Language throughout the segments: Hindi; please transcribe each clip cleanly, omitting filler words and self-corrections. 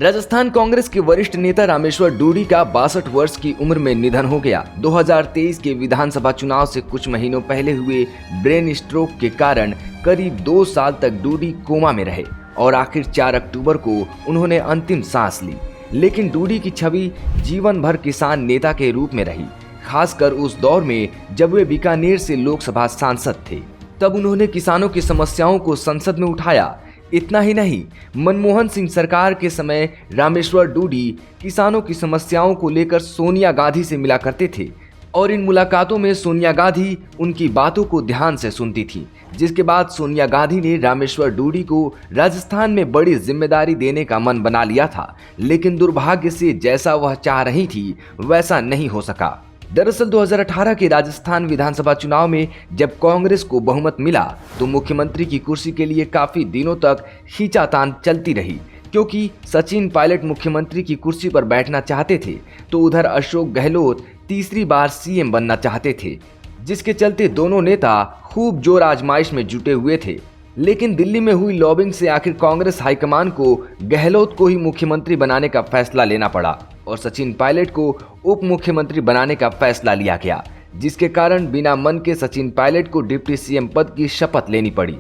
राजस्थान कांग्रेस के वरिष्ठ नेता रामेश्वर डूडी का 62 वर्ष की उम्र में निधन हो गया। 2023 के विधानसभा चुनाव से कुछ महीनों पहले हुए ब्रेन स्ट्रोक के कारण करीब 2 साल तक डूडी कोमा में रहे और आखिर 4 अक्टूबर को उन्होंने अंतिम सांस ली। लेकिन डूडी की छवि जीवन भर किसान नेता के रूप में रही, खासकर उस दौर में जब वे बीकानेर से लोकसभा सांसद थे। तब उन्होंने किसानों की समस्याओं को संसद में उठाया। इतना ही नहीं, मनमोहन सिंह सरकार के समय रामेश्वर डूडी किसानों की समस्याओं को लेकर सोनिया गांधी से मिला करते थे और इन मुलाकातों में सोनिया गांधी उनकी बातों को ध्यान से सुनती थी, जिसके बाद सोनिया गांधी ने रामेश्वर डूडी को राजस्थान में बड़ी जिम्मेदारी देने का मन बना लिया था। लेकिन दुर्भाग्य से जैसा वह चाह रही थी वैसा नहीं हो सका। दरअसल 2018 के राजस्थान विधानसभा चुनाव में जब कांग्रेस को बहुमत मिला तो मुख्यमंत्री की कुर्सी के लिए काफी दिनों तक खींचातान चलती रही, क्योंकि सचिन पायलट मुख्यमंत्री की कुर्सी पर बैठना चाहते थे तो उधर अशोक गहलोत तीसरी बार सीएम बनना चाहते थे, जिसके चलते दोनों नेता खूब जोर आजमाइश में जुटे हुए थे। लेकिन दिल्ली में हुई लॉबिंग से आखिर कांग्रेस हाईकमान को गहलोत को ही मुख्यमंत्री बनाने का फैसला लेना पड़ा और सचिन पायलट को उप मुख्यमंत्री बनाने का फैसला लिया गया, जिसके कारण बिना मन के सचिन पायलट को डिप्टी सीएम पद की शपथ लेनी पड़ी।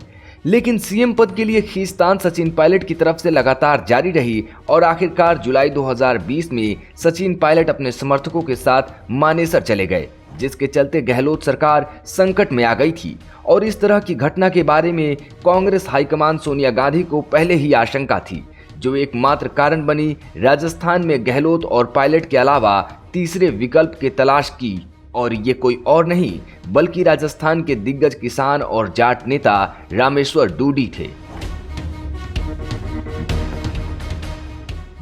लेकिन सीएम पद के लिए खींचतान सचिन पायलट की तरफ से लगातार जारी रही और आखिरकार जुलाई 2020 में सचिन पायलट अपने समर्थकों के साथ मानेसर चले गए, जिसके चलते गहलोत सरकार संकट में आ गई थी। और इस तरह की घटना के बारे में कांग्रेस हाईकमान सोनिया गांधी को पहले ही आशंका थी, जो एकमात्र कारण बनी राजस्थान में गहलोत और पायलट के अलावा तीसरे विकल्प की तलाश की। और ये कोई और नहीं बल्कि राजस्थान के दिग्गज किसान और जाट नेता रामेश्वर डूडी थे।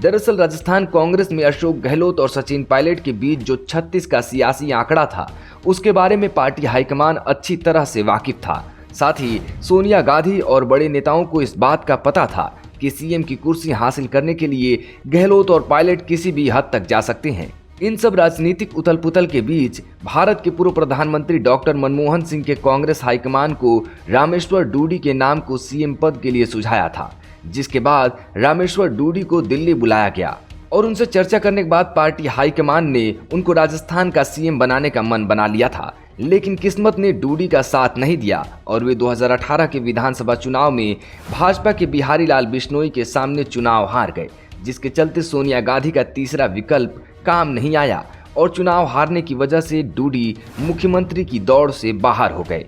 दरअसल राजस्थान कांग्रेस में अशोक गहलोत और सचिन पायलट के बीच जो 36 का सियासी आंकड़ा था, उसके बारे में पार्टी हाईकमान अच्छी तरह से वाकिफ था। साथ ही सोनिया गांधी और बड़े नेताओं को इस बात का पता था कि सीएम की कुर्सी हासिल करने के लिए गहलोत और पायलट किसी भी हद तक जा सकते हैं। इन सब राजनीतिक उथल पुथल के बीच भारत के पूर्व प्रधानमंत्री डॉक्टर मनमोहन सिंह के कांग्रेस हाईकमान को रामेश्वर डूडी के नाम को सीएम पद के लिए सुझाया था, जिसके बाद रामेश्वर डूडी को दिल्ली बुलाया गया और उनसे चर्चा करने के बाद पार्टी हाईकमान ने उनको राजस्थान का सीएम बनाने का मन बना लिया था। लेकिन किस्मत ने डूडी का साथ नहीं दिया और वे 2018 के विधानसभा चुनाव में भाजपा के बिहारी लाल बिश्नोई के सामने चुनाव हार गए, जिसके चलते सोनिया गांधी का तीसरा विकल्प काम नहीं आया और चुनाव हारने की वजह से डूडी मुख्यमंत्री की दौड़ से बाहर हो गए।